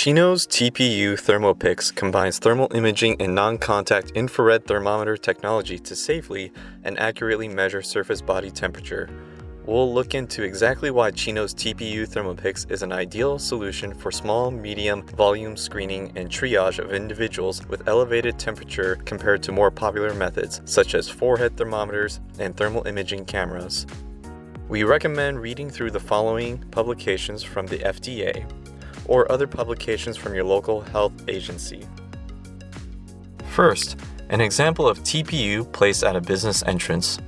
CHINO's TP-U Thermopix combines thermal imaging and non-contact infrared thermometer technology to safely and accurately measure surface body temperature. We'll look into exactly why CHINO's TP-U Thermopix is an ideal solution for small, medium volume screening and triage of individuals with elevated temperature compared to more popular methods such as forehead thermometers and thermal imaging cameras. We recommend reading through the following publications from the FDA or other publications from your local health agency. First, an example of TP-U placed at a business entrance.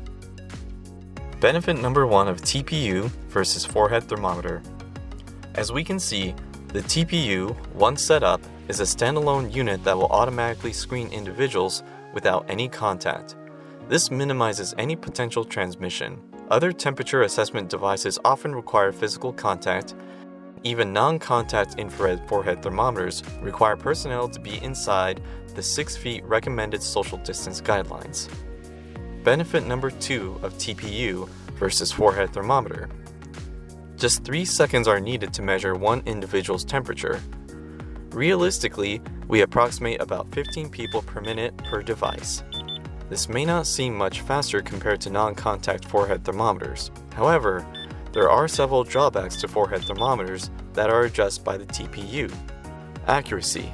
Benefit number 1 of TP-U versus forehead thermometer. As we can see, the TP-U, once set up, is a standalone unit that will automatically screen individuals without any contact. This minimizes any potential transmission. Other temperature assessment devices often require physical contact. Even non-contact infrared forehead thermometers require personnel to be inside the 6 feet recommended social distance guidelines. Benefit number 2 of TP-U versus forehead thermometer. Just 3 seconds are needed to measure one individual's temperature. Realistically, we approximate about 15 people per minute per device. This may not seem much faster compared to non-contact forehead thermometers. However, there are several drawbacks to forehead thermometers that are addressed by the TP-U. Accuracy.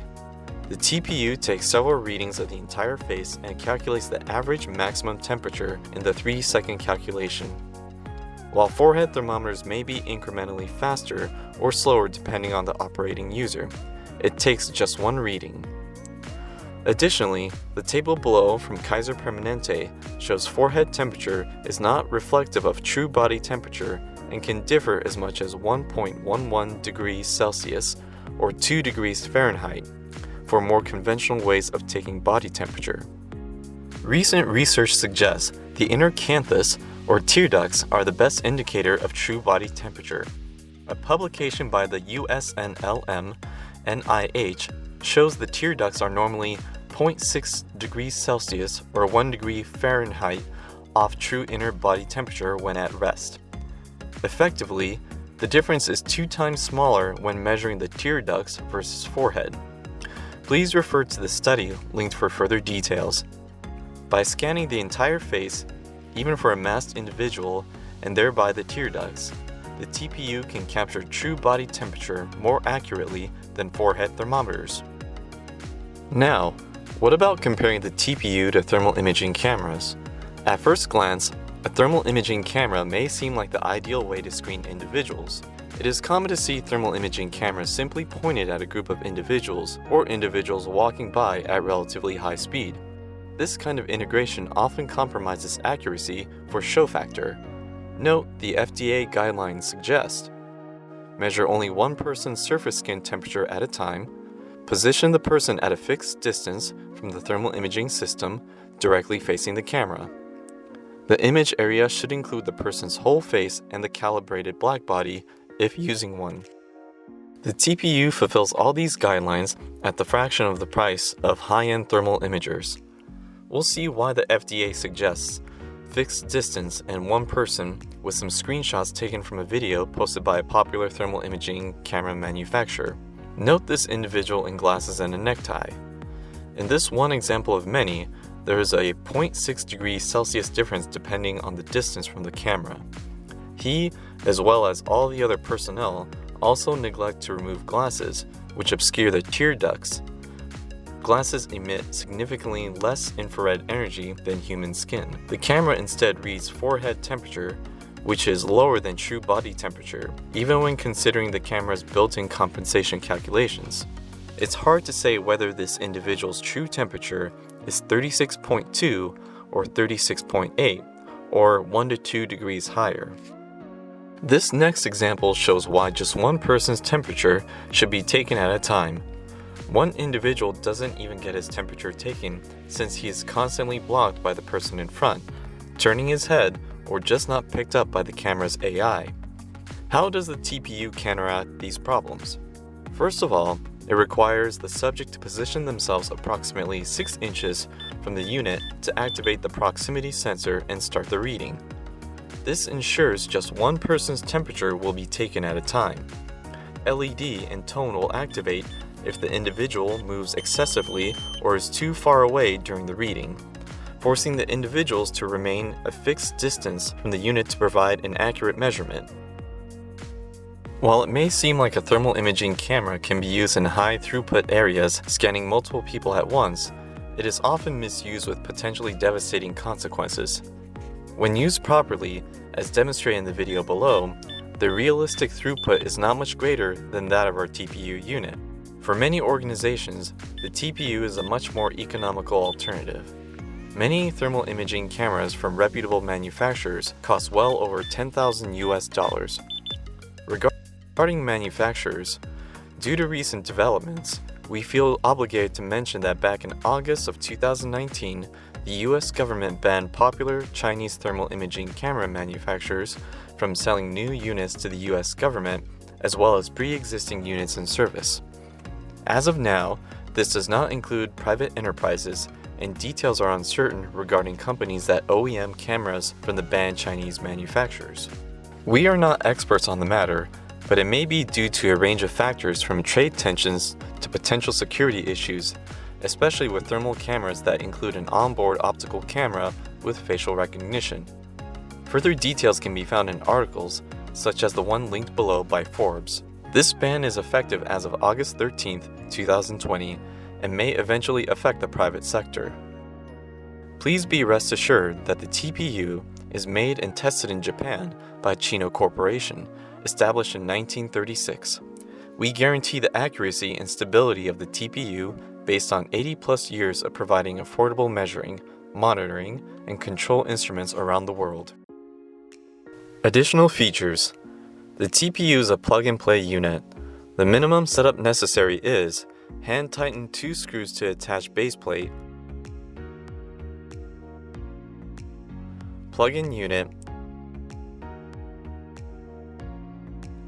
The TP-U takes several readings of the entire face and calculates the average maximum temperature in the 3-second calculation. While forehead thermometers may be incrementally faster or slower depending on the operating user, it takes just one reading. Additionally, the table below from Kaiser Permanente shows forehead temperature is not reflective of true body temperature and can differ as much as 1.11 degrees Celsius or 2 degrees Fahrenheit for more conventional ways of taking body temperature. Recent research suggests the inner canthus or tear ducts are the best indicator of true body temperature. A publication by the USNLM NIH shows the tear ducts are normally 0.6 degrees Celsius or 1 degree Fahrenheit off true inner body temperature when at rest. Effectively, the difference is 2 times smaller when measuring the tear ducts versus forehead. Please refer to the study linked for further details. By scanning the entire face, even for a masked individual, and thereby the tear ducts, the TP-U can capture true body temperature more accurately than forehead thermometers. Now, what about comparing the TP-U to thermal imaging cameras? At first glance, a thermal imaging camera may seem like the ideal way to screen individuals. It is common to see thermal imaging cameras simply pointed at a group of individuals or individuals walking by at relatively high speed. This kind of integration often compromises accuracy for show factor. Note the FDA guidelines suggest: measure only one person's surface skin temperature at a time, position the person at a fixed distance from the thermal imaging system directly facing the camera. The image area should include the person's whole face and the calibrated black body if using one. The TP-U fulfills all these guidelines at the fraction of the price of high-end thermal imagers. We'll see why the FDA suggests fixed distance and one person with some screenshots taken from a video posted by a popular thermal imaging camera manufacturer. Note this individual in glasses and a necktie. In this one example of many, there is a 0.6 degrees Celsius difference depending on the distance from the camera. He, as well as all the other personnel, also neglect to remove glasses, which obscure the tear ducts. Glasses emit significantly less infrared energy than human skin. The camera instead reads forehead temperature, which is lower than true body temperature, even when considering the camera's built-in compensation calculations. It's hard to say whether this individual's true temperature is 36.2 or 36.8, or 1 to 2 degrees higher. This next example shows why just one person's temperature should be taken at a time. One individual doesn't even get his temperature taken since he is constantly blocked by the person in front, turning his head, or just not picked up by the camera's AI. How does the TP-U counteract these problems? First of all, it requires the subject to position themselves approximately 6 inches from the unit to activate the proximity sensor and start the reading. This ensures just one person's temperature will be taken at a time. LED and tone will activate if the individual moves excessively or is too far away during the reading, forcing the individuals to remain a fixed distance from the unit to provide an accurate measurement. While it may seem like a thermal imaging camera can be used in high-throughput areas scanning multiple people at once, it is often misused with potentially devastating consequences. When used properly, as demonstrated in the video below, the realistic throughput is not much greater than that of our TP-U unit. For many organizations, the TP-U is a much more economical alternative. Many thermal imaging cameras from reputable manufacturers cost well over $10,000 US. Regarding manufacturers, due to recent developments, we feel obligated to mention that back in August of 2019, the US government banned popular Chinese thermal imaging camera manufacturers from selling new units to the US government, as well as pre-existing units in service. As of now, this does not include private enterprises, and details are uncertain regarding companies that OEM cameras from the banned Chinese manufacturers. We are not experts on the matter, but it may be due to a range of factors from trade tensions to potential security issues, especially with thermal cameras that include an onboard optical camera with facial recognition. Further details can be found in articles, such as the one linked below by Forbes. This ban is effective as of August 13, 2020, and may eventually affect the private sector. Please be rest assured that the TP-U is made and tested in Japan by CHINO Corporation, established in 1936. We guarantee the accuracy and stability of the TP-U based on 80+ years of providing affordable measuring, monitoring, and control instruments around the world. Additional features. The TP-U is a plug-and-play unit. The minimum setup necessary is hand-tighten 2 screws to attach base plate, plug-in unit,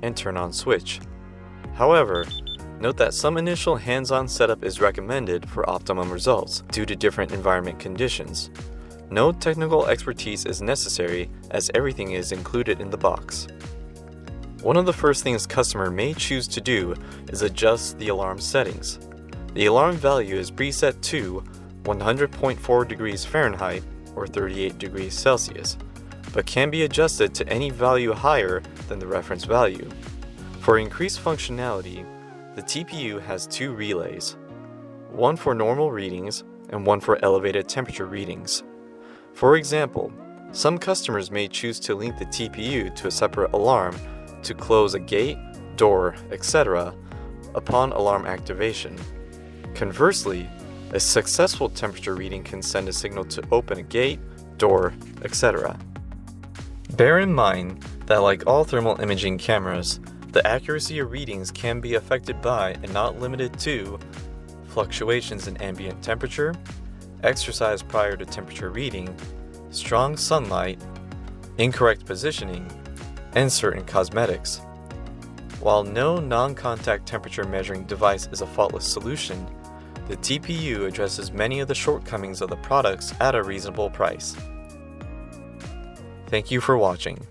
and turn-on switch. However, note that some initial hands-on setup is recommended for optimum results due to different environment conditions. No technical expertise is necessary as everything is included in the box. One of the first things customer may choose to do is adjust the alarm settings. The alarm value is preset to 100.4 degrees Fahrenheit or 38 degrees Celsius, but can be adjusted to any value higher than the reference value. For increased functionality, the TP-U has 2 relays, one for normal readings and one for elevated temperature readings. For example, some customers may choose to link the TP-U to a separate alarm to close a gate, door, etc. upon alarm activation. Conversely, a successful temperature reading can send a signal to open a gate, door, etc. Bear in mind that like all thermal imaging cameras, the accuracy of readings can be affected by and not limited to fluctuations in ambient temperature, exercise prior to temperature reading, strong sunlight, incorrect positioning, and certain cosmetics. While no non-contact temperature measuring device is a faultless solution, the TP-U addresses many of the shortcomings of the products at a reasonable price. Thank you for watching.